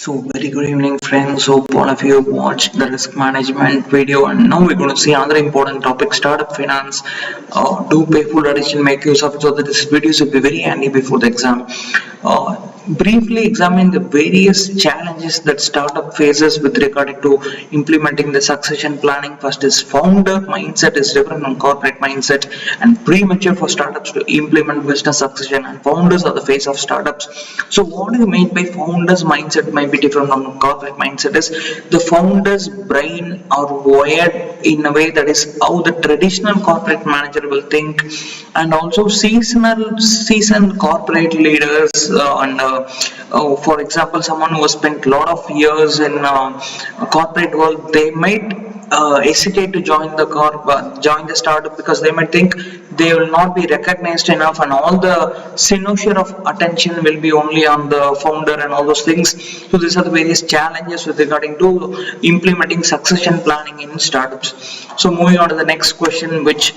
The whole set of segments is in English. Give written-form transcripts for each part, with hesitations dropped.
So very good evening friends, hope all of you have watched the risk management video, and now we're going to see another important topic, startup finance. Do pay full attention, make use of it so that this video should be very handy before the exam. Briefly examine the various challenges that startup faces with regard to implementing the succession planning. First is founder mindset is different from corporate mindset and premature for startups to implement business succession, and founders are the face of startups. So what do you mean by founders mindset might be different from corporate mindset is the founder's brain are wired in a way that is how the traditional corporate manager will think, and also seasoned corporate leaders for example, someone who has spent a lot of years in corporate world, they might hesitate to join the startup because they might think they will not be recognized enough, and all the cynosure of attention will be only on the founder and all those things. So these are the various challenges with regarding to implementing succession planning in startups. So moving on to the next question, which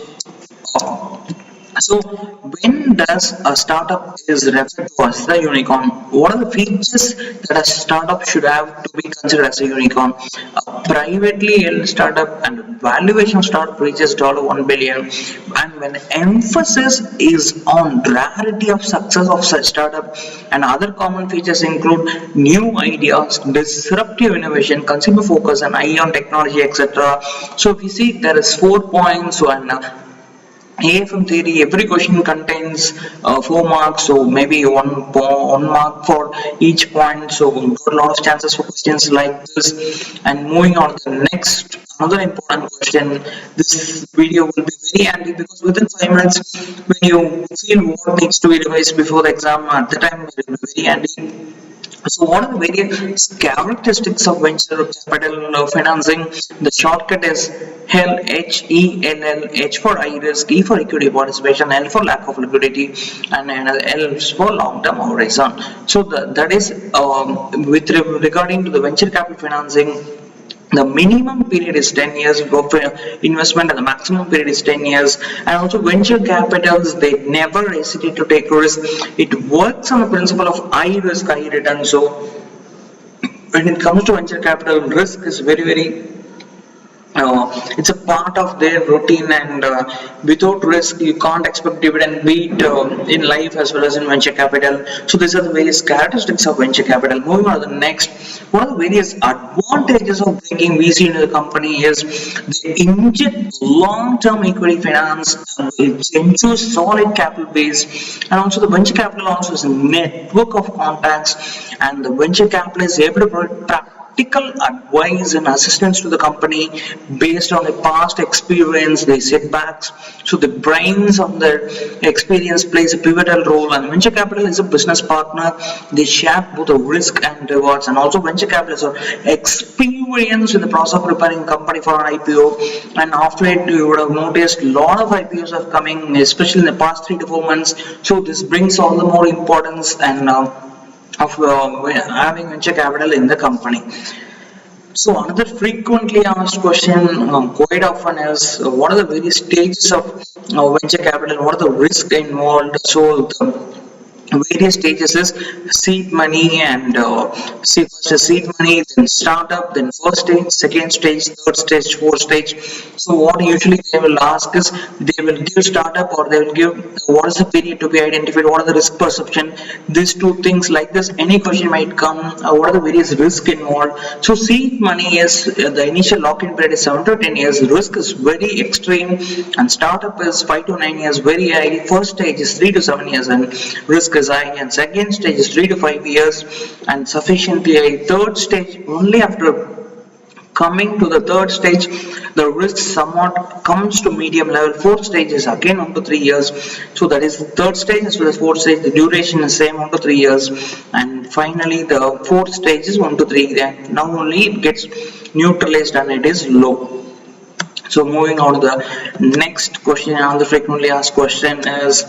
so when does a startup is referred to as the unicorn? What are the features that a startup should have to be considered as a unicorn? A privately held startup and valuation of startup reaches $1 billion, and when emphasis is on rarity of success of such startup, and other common features include new ideas, disruptive innovation, consumer focus, and eye on technology, etc. So if you see, there is 4 points, and AFM theory, every question contains 4 marks, so maybe one mark for each point. So we've got a lot of chances for questions like this. And moving on to the next, another important question. This video will be very handy because within 5 minutes, when you feel what needs to be revised before the exam, at the time it will be very handy. So what are the various characteristics of venture capital financing? The shortcut is HELL, HELL, H for high risk, E for equity participation, L for lack of liquidity, and L for long-term horizon. So that is with regarding to the venture capital financing. The minimum period is 10 years of investment and the maximum period is 10 years. And also venture capitals, they never hesitate to take risk. It works on the principle of high risk, high return. So when it comes to venture capital, risk is very it's a part of their routine, and without risk you can't expect dividend, be it in life as well as in venture capital. So these are the various characteristics of venture capital. Moving on to the next, one of the various advantages of bringing VC into the company is they inject long-term equity finance, it ensures solid capital base, and also the venture capital also is a network of contacts, and the venture capital is able to provide practical advice and assistance to the company based on the past experience, the setbacks. So the brains of their experience plays a pivotal role, and venture capital is a business partner. They share both the risk and rewards, and also venture capitalists are experienced in the process of preparing a company for an IPO. And after it, you would have noticed a lot of IPOs are coming, especially in the past 3 to 4 months. So this brings all the more importance and of having venture capital in the company. So another frequently asked question quite often is what are the various stages of venture capital, what are the risks involved? So the various stages is seed money, and seed money, then startup, then first stage, second stage, third stage, fourth stage. So what usually they will ask is they will give startup, or they will give what is the period to be identified, what are the risk perception, these two things like this. Any question might come, what are the various risk involved. So seed money is the initial lock-in period is 7 to 10 years, risk is very extreme, and startup is 5 to 9 years, very high. First stage is 3 to 7 years and risk is high, and second stage is 3 to 5 years and sufficiently high. Third stage, only after coming to the third stage the risk somewhat comes to medium level. Fourth stage is again 1 to 3 years. So that is third stage as well as fourth stage, the duration is same 1 to 3 years, and finally the fourth stage is 1 to 3, and now only it gets neutralized and it is low. So moving on to the next question, another frequently asked question is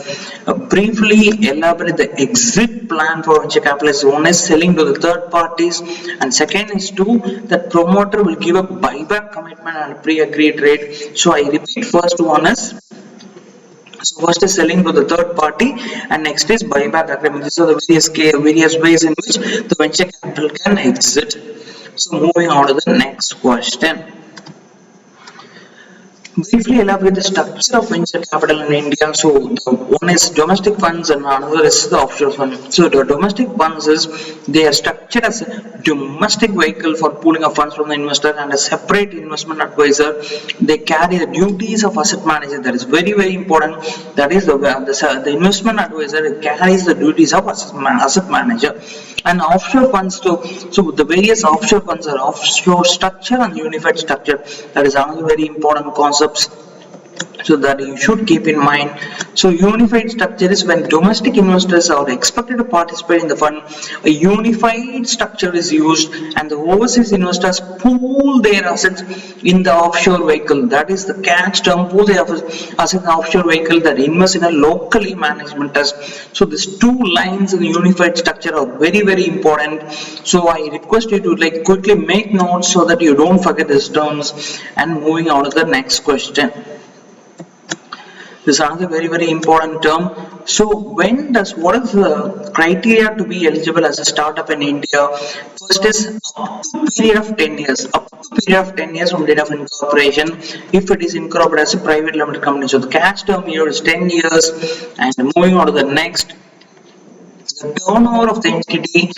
briefly elaborate the exit plan for venture capitalists. One is selling to the third parties, and second is that promoter will give a buyback commitment and a pre-agreed rate. So I repeat, first one is So first is selling to the third party, and next is buyback agreement. These are the various ways in which the venture capital can exit. So moving on to the next question. Briefly elaborate the structure of venture capital in India. So the one is domestic funds and another is the offshore fund. So the domestic funds is they are structured as a domestic vehicle for pooling of funds from the investor and a separate investment advisor. They carry the duties of asset manager. That is very important. That is the investment advisor carries the duties of asset manager. And offshore funds too. So the various offshore funds are offshore structure and unified structure. That is another very important concepts, so that you should keep in mind. So unified structure is when domestic investors are expected to participate in the fund. A unified structure is used and the overseas investors pool their assets in the offshore vehicle. That is the catch term, pool their assets in the offshore vehicle that invest in a locally management trust. So these two lines in the unified structure are very important. So I request you to quickly make notes so that you don't forget these terms. And moving on to the next question. This is another very important term. So what is the criteria to be eligible as a startup in India? First is up to period of 10 years. Up to period of 10 years from date of incorporation if it is incorporated as a private limited company. So the catch term here is 10 years. And moving on to the next. The turnover of the entity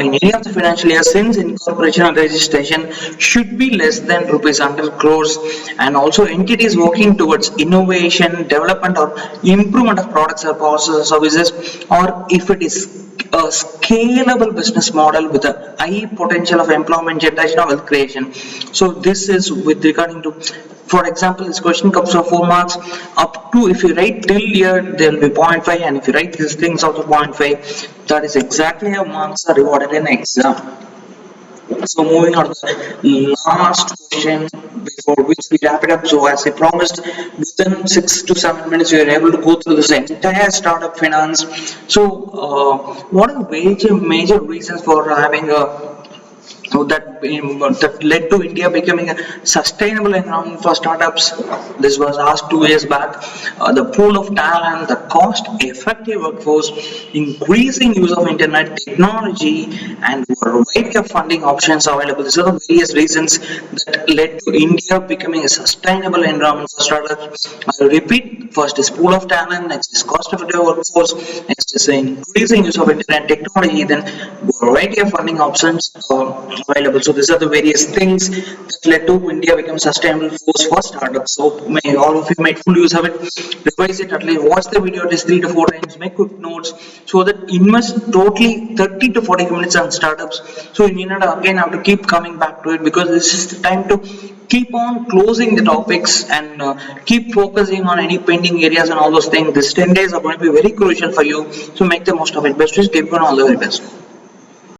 in any of the financial year since incorporation and registration should be less than rupees 100 crores, and also entities working towards innovation, development or improvement of products or processes or services, or if it is a scalable business model with a high potential of employment generation or wealth creation. So this is with regarding to, for example, this question comes for 4 marks. Up to, if you write till year, there will be 0.5, and if you write these things also 0.5. That is exactly how marks are rewarded in exam. So moving on to the last question before which we wrap it up. So as I promised, within 6 to 7 minutes we are able to go through this entire startup finance. So what are the major reasons for having that led to India becoming a sustainable environment for startups? This was asked 2 years back. The pool of talent, the cost-effective workforce, increasing use of internet technology, and a variety of funding options available. These are the various reasons that led to India becoming a sustainable environment for startups. I repeat: first is pool of talent, next is cost-effective workforce, next is increasing use of internet technology, then variety of funding options available. So these are the various things that led to India become sustainable force for startups. So may all of you make full use of it, revise it, at least watch the video at least 3 to 4 times, make quick notes, so that invest totally 30 to 40 minutes on startups. So you need not again have to keep coming back to it, because this is the time to keep on closing the topics and keep focusing on any pending areas and all those things. These 10 days are going to be very crucial for you, so make the most of it. Best wishes, keep on all the very best.